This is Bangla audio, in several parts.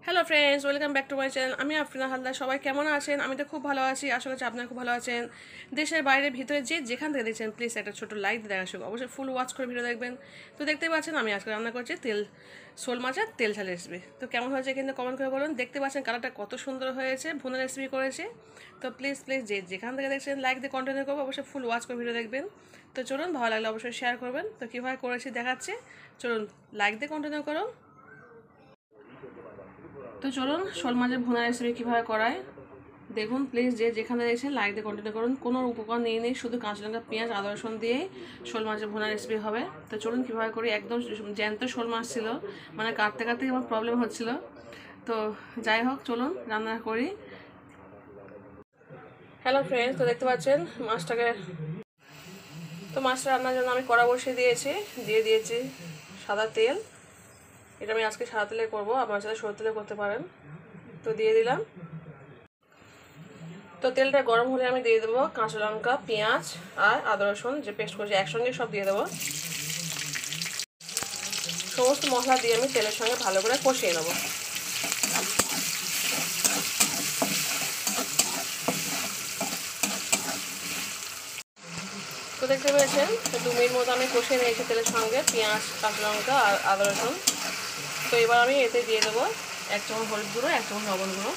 Hello friends, welcome back to my channel. আমি আফরিনা হালদার। সবাই কেমন আছেন? আমি তো খুব ভালো আছি, আশা করছি আপনারা খুব ভালো আছেন। দেশের বাইরে ভিতরে যেখান থেকে দেখছেন প্লিজ একটা ছোটো লাইক দিয়ে দেখা শুরু, অবশ্যই ফুল ওয়াচ করে ভিডিও দেখবেন। তো দেখতে পাচ্ছেন আমি আজকে রান্না করছি শোল মাছের তেল ঝাল রেসিপি। তো কেমন হয়েছে কিন্তু কমেন্ট করে বলুন। দেখতে পাচ্ছেন কালারটা কত সুন্দর হয়েছে, ভুনা রেসিপি করেছে। তো প্লিজ যেখান থেকে দেখছেন লাইক দিয়ে কন্টিনিউ করবো, অবশ্যই ফুল ওয়াচ করে ভিডিও দেখবেন। তো চলুন, ভালো লাগলে অবশ্যই শেয়ার করবেন। তো কীভাবে করেছি দেখাচ্ছি, চলুন লাইক দিয়ে কন্টিনিউ করুন। তো চলুন শোল মাছের ভুনা রেসিপি কীভাবে করায় দেখুন। প্লিজ যেখানে এসে লাইক দিয়ে কন্টিনিউ করুন। কোনো উপকরণ নিয়ে নেই, শুধু কাঁচা লঙ্কা, পেঁয়াজ, আদা, রসুন দিয়েই শোল মাছের ভুনা রেসিপি হবে। তো চলুন কীভাবে করি। একদম জ্যান্ত শোল মাছ ছিল, মানে কাটতে কাটতে আমার প্রবলেম হচ্ছিল। তো যাই হোক, চলুন রান্না করি। হ্যালো ফ্রেন্ডস, তো দেখতে পাচ্ছেন মাছটা রান্নার জন্য আমি কড়া বসিয়ে দিয়েছি সাদা তেল। এটা আমি আজকে সাদা তেলে করবো, আপনার সাথে সরু তেলে করতে পারেন। তো দিয়ে দিলাম। তো তেলটা গরম হলে আমি দিয়ে দেবো কাঁচা লঙ্কা, পেঁয়াজ আর আদা রসুন যে পেস্ট করেছি একসঙ্গে সব দিয়ে দেবো। সমস্ত মশলা দিয়ে আমি তেলের সঙ্গে ভালো করে কষিয়ে নেবো। তো দেখতে পেয়েছেন 2 মিনিট মতো আমি কষিয়ে নিয়েছি তেলের সঙ্গে পেঁয়াজ, কাঁচা লঙ্কা আর আদা রসুন। তো এবার আমি এতে দিয়ে দেবো 1 চামচ হলুদ গুঁড়ো, 1 চামচ লবণ গুঁড়ো।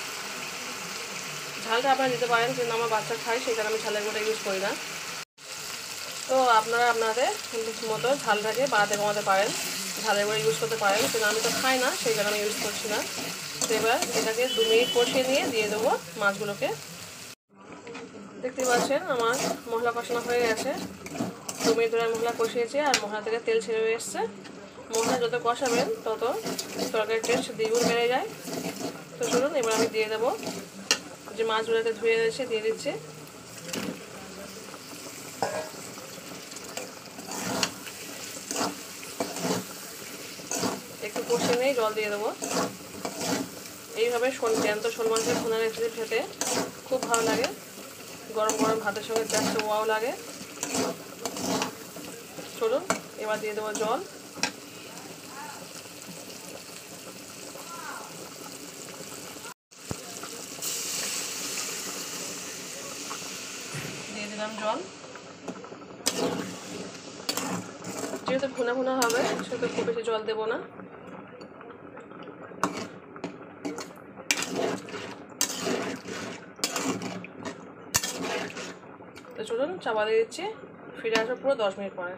ঝালটা আপনারা দিতে পারেন, কিন্তু আমার বাচ্চা খায় সেই কারণে আমি ঝালের গুঁড়ো ইউজ করি না। তো আপনারা আপনাদের মতো ঝালটাকে বাড়াতে কমাতে পারেন, ঝালের গুঁড়ো ইউজ করতে পারেন, কিন্তু আমি তো খাই না সেই কারণে আমি ইউজ করছি না। তো এবার এটাকে 2 মিনিট কষিয়ে নিয়ে দিয়ে দেবো মাছগুলোকে। দেখতে পাচ্ছেন আমার মশলা কষানো হয়ে গেছে। 2 মিনিট ধরে মশলা কষিয়েছি আর মশলা থেকে তেল ছেড়ে এসছে। মশলা যত কষাবেন তত তরকারির টেস্ট দ্বিগুণ বেড়ে যায়। তো চলুন এবার আমি দিয়ে দেবো যে মাছগুলোকে ধুয়ে রয়েছে দিয়ে দিচ্ছি। একটু কষিয়ে নিয়ে জল দিয়ে দেবো। এইভাবে জ্যান্ত শোল মাছের ভুনা রেসিপি খেতে খুব ভালো লাগে, গরম গরম ভাতের সঙ্গে জাস্ট ওয়াও লাগে। চলুন এবার দিয়ে দেবো জল। দিয়ে দিলাম জল। যেহেতু ভুনা ভুনা হবে সেহেতু খুব বেশি জল দেবো না। তো চলুন চাপা দিয়ে দিচ্ছি, ফিরে আসবো পুরো 10 মিনিট পরে।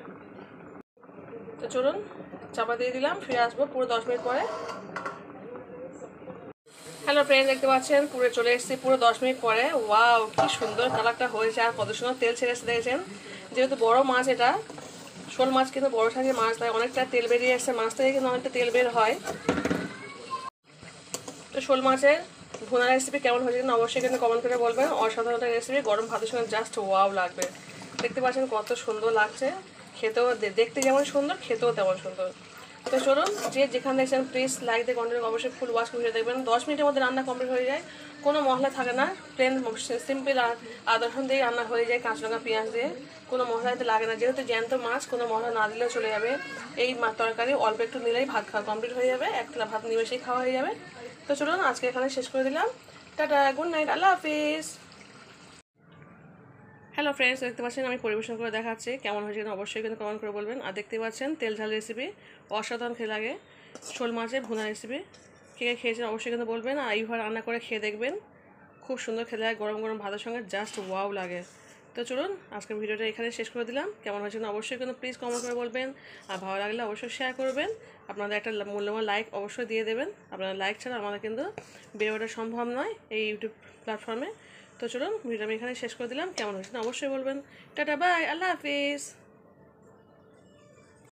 তো চলুন চাপা দিয়ে দিলাম, ফিরে আসবো পুরো 10 মিনিট পরে। হ্যালো ফ্রেন্ড, দেখতে পাচ্ছেন পুরো চলে এসেছি পুরো 10 মিনিট পরে। ওয়াও, কি সুন্দর কালারটা হয়েছে আর কত সুন্দর তেল ছেড়ে এসে দেখেছেন। যেহেতু বড় মাছ, এটা শোল মাছ কিন্তু বড় সাইজের মাছ, তাই অনেকটা তেল বেরিয়ে এসছে, মাছ থেকে কিন্তু অনেকটা তেল বের হয়। তো শোল মাছের ভুনা রেসিপি কেমন হয়েছে কিন্তু অবশ্যই কিন্তু কমেন্ট করে বলবেন। অসাধারণ রেসিপি, গরম ভাতের সঙ্গে জাস্ট ওয়াও লাগবে। দেখতে পাচ্ছেন কত সুন্দর লাগছে, খেতেও দেখতে যেমন সুন্দর খেতেও তেমন সুন্দর। তো চলুন যেখানে দেখছেন প্লিজ লাইক দিয়ে কন্টিনিউ অবশ্যই ফুল ওয়াচ করে দেখবেন। 10 মিনিটের মধ্যে রান্না কমপ্লিট হয়ে যায়, কোনো মশলা থাকে না, প্লেন সিম্পল আদা রসুন দিয়ে রান্না হয়ে যায়, কাঁচা লঙ্কা পেঁয়াজ দিয়ে, কোনো মশলা দিতে লাগে না। যেহেতু জ্যান্ত মাছ কোনো মশলা না দিলেও চলে যাবে। এই তরকারি অল্প একটু নিলেই ভাত খাওয়া কমপ্লিট হয়ে যাবে, এক থালা ভাত নিমেষেই খাওয়া হয়ে যাবে। তো চলুন আজকে এখানে শেষ করে দিলাম। টাটা, গুড নাইট, আল্লাহ হাফিজ। হ্যালো ফ্রেন্ডস, দেখতে পাচ্ছেন আমি পরিবেশন করে দেখাচ্ছি কেমন হয়েছে কিন্তু অবশ্যই কিন্তু কমেন্ট করে বলবেন। আর দেখতে পাচ্ছেন তেল ঝাল রেসিপি, অসাধারণ খেয়ে লাগে শোল মাছের ভুনা রেসিপি। কে কে খেয়েছেন অবশ্যই কিন্তু বলবেন, আর এইভাবে রান্না করে খেয়ে দেখবেন, খুব সুন্দর খেতে লাগে, গরম গরম ভাতের সঙ্গে জাস্ট ওয়াও লাগে। তো চলুন আজকের ভিডিওটা এখানে শেষ করে দিলাম। কেমন হয়েছে কিন্তু অবশ্যই কিন্তু প্লিজ কমেন্ট করে বলবেন, আর ভালো লাগলে অবশ্যই শেয়ার করবেন। আপনাদের একটা মূল্যবান লাইক অবশ্যই দিয়ে দেবেন। আপনারা লাইক ছাড়া আমাদের কিন্তু বেরোটা সম্ভব নয় এই ইউটিউব প্ল্যাটফর্মে। তো চলুন ভিডিওটা আমি এখানে শেষ করে দিলাম। কেমন হয়েছে অবশ্যই বলবেন। টাটা, বাই, আল্লাহ হাফিজ।